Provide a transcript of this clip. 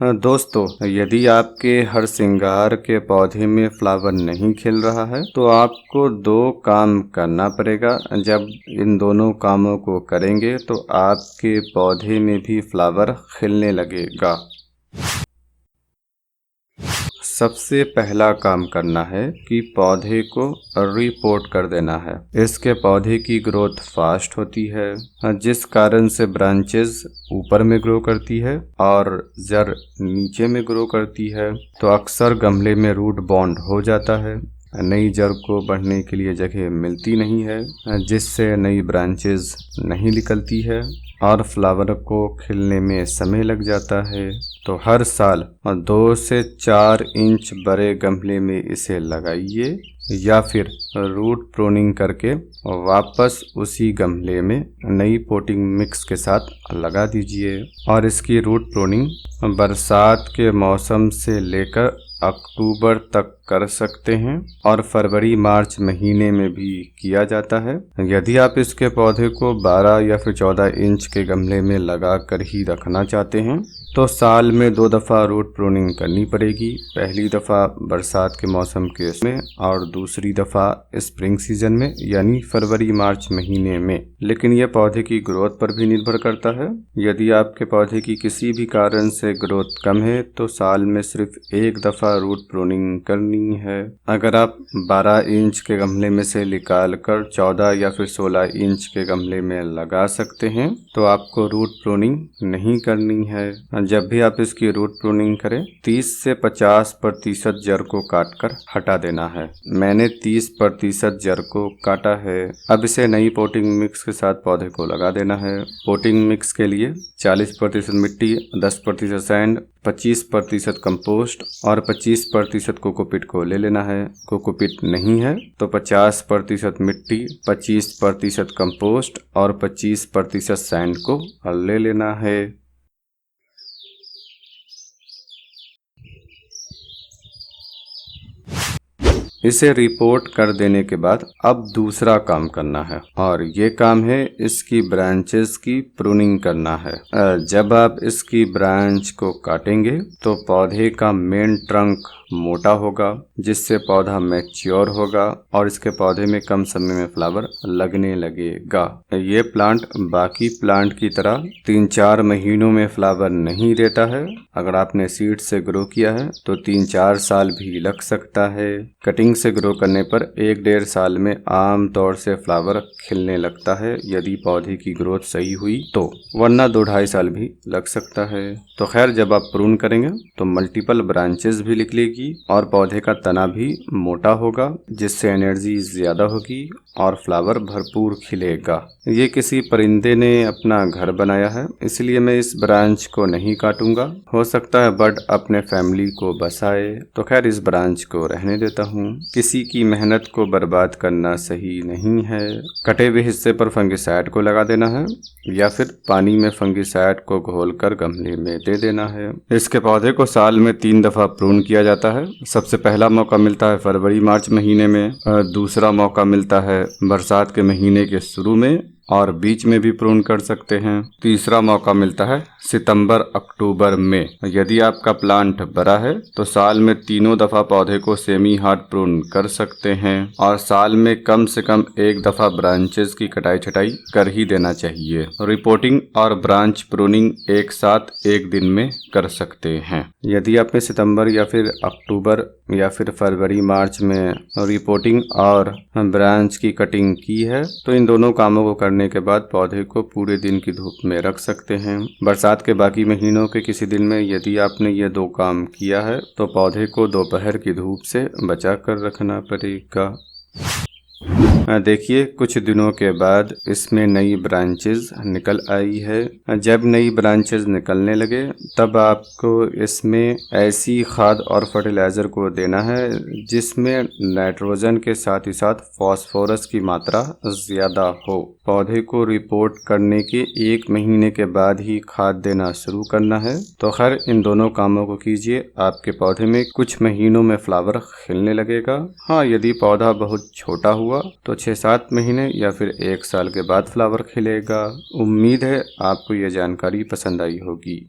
दोस्तों, यदि आपके हर श्रृंगार के पौधे में फ्लावर नहीं खिल रहा है तो आपको दो काम करना पड़ेगा। जब इन दोनों कामों को करेंगे तो आपके पौधे में भी फ्लावर खिलने लगेगा। सबसे पहला काम करना है कि पौधे को रिपोर्ट कर देना है। इसके पौधे की ग्रोथ फास्ट होती है, जिस कारण से ब्रांचेस ऊपर में ग्रो करती है और जड़ नीचे में ग्रो करती है। तो अक्सर गमले में रूट बॉन्ड हो जाता है, नई जड़ को बढ़ने के लिए जगह मिलती नहीं है, जिससे नई ब्रांचेस नहीं निकलती है और फ्लावर को खिलने में समय लग जाता है। तो हर साल 2 से 4 इंच बड़े गमले में इसे लगाइए या फिर रूट प्रूनिंग करके वापस उसी गमले में नई पोटिंग मिक्स के साथ लगा दीजिए। और इसकी रूट प्रूनिंग बरसात के मौसम से लेकर अक्टूबर तक कर सकते हैं और फरवरी मार्च महीने में भी किया जाता है। यदि आप इसके पौधे को 12 या फिर 14 इंच के गमले में लगा कर ही रखना चाहते हैं तो साल में 2 दफ़ा रूट प्रूनिंग करनी पड़ेगी। पहली दफ़ा बरसात के मौसम के उसमें और दूसरी दफ़ा स्प्रिंग सीजन में यानी फरवरी मार्च महीने में। लेकिन यह पौधे की ग्रोथ पर भी निर्भर करता है। यदि आपके पौधे की किसी भी कारण से ग्रोथ कम है तो साल में सिर्फ 1 दफ़ा रूट प्रूनिंग करनी है। अगर आप 12 इंच के गमले में से निकाल कर 14 या फिर 16 इंच के गमले में लगा सकते हैं तो आपको रूट प्रूनिंग नहीं करनी है। जब भी आप इसकी रूट प्रूनिंग करें 30 से 50% जड़ को काटकर हटा देना है। मैंने 30% जड़ को काटा है। अब इसे नई पोटिंग मिक्स के साथ पौधे को लगा देना है। पोटिंग मिक्स के लिए 40% मिट्टी, 10% सैंड, 25% कंपोस्ट और 25% कोकोपीट को ले लेना है। कोकोपीट नहीं है तो 50% मिट्टी, 25% कंपोस्ट और 25% सैंड को ले लेना है। इसे रिपोर्ट कर देने के बाद अब दूसरा काम करना है और ये काम है इसकी ब्रांचेस की प्रूनिंग करना है। जब आप इसकी ब्रांच को काटेंगे तो पौधे का मेन ट्रंक मोटा होगा, जिससे पौधा मैच्योर होगा और इसके पौधे में कम समय में फ्लावर लगने लगेगा। ये प्लांट बाकी प्लांट की तरह 3-4 महीनों में फ्लावर नहीं देता है। अगर आपने सीड से ग्रो किया है तो 3-4 साल भी लग सकता है। कटिंग से ग्रो करने पर 1-1.5 साल में आम तौर से फ्लावर खिलने लगता है यदि पौधे की ग्रोथ सही हुई तो, वरना 2-2.5 साल भी लग सकता है। तो खैर, जब आप प्रून करेंगे तो मल्टीपल ब्रांचेस भी निकलेगी और पौधे का तना भी मोटा होगा, जिससे एनर्जी ज्यादा होगी और फ्लावर भरपूर खिलेगा। ये किसी परिंदे ने अपना घर बनाया है, इसलिए मैं इस ब्रांच को नहीं काटूंगा। हो सकता है बर्ड अपने फैमिली को बसाए, तो खैर इस ब्रांच को रहने देता हूँ। किसी की मेहनत को बर्बाद करना सही नहीं है। कटे हुए हिस्से पर फंगिसाइड को लगा देना है या फिर पानी में फंगिसाइड को घोलकर गमले में दे देना है। इसके पौधे को साल में 3 दफा प्रून किया जाता है। सबसे पहला मौका मिलता है फरवरी मार्च महीने में, दूसरा मौका मिलता है बरसात के महीने के शुरू में और बीच में भी प्रून कर सकते हैं। तीसरा मौका मिलता है सितंबर अक्टूबर में। यदि आपका प्लांट बड़ा है तो साल में 3 दफा पौधे को सेमी हार्ड प्रून कर सकते हैं और साल में कम से कम 1 दफा ब्रांचेस की कटाई छटाई कर ही देना चाहिए। रिपोर्टिंग और ब्रांच प्रूनिंग एक साथ एक दिन में कर सकते हैं। यदि आपने सितंबर या फिर अक्टूबर या फिर फरवरी मार्च में रिपोर्टिंग और ब्रांच की कटिंग की है तो इन दोनों कामों को करने के बाद पौधे को पूरे दिन की धूप में रख सकते हैं। बरसात के बाकी महीनों के किसी दिन में यदि आपने ये 2 काम किया है तो पौधे को दोपहर की धूप से बचा कर रखना पड़ेगा। देखिए, कुछ दिनों के बाद इसमें नई ब्रांचेस निकल आई है। जब नई ब्रांचेस निकलने लगे तब आपको इसमें ऐसी खाद और फर्टिलाइज़र को देना है जिसमें नाइट्रोजन के साथ ही साथ फास्फोरस की मात्रा ज़्यादा हो। पौधे को रिपोर्ट करने के 1 महीने के बाद ही खाद देना शुरू करना है। तो खैर, इन दोनों कामों को कीजिए, आपके पौधे में कुछ महीनों में फ्लावर खिलने लगेगा। हाँ, यदि पौधा बहुत छोटा हुआ तो 6-7 महीने या फिर 1 साल के बाद फ्लावर खिलेगा। उम्मीद है आपको ये जानकारी पसंद आई होगी।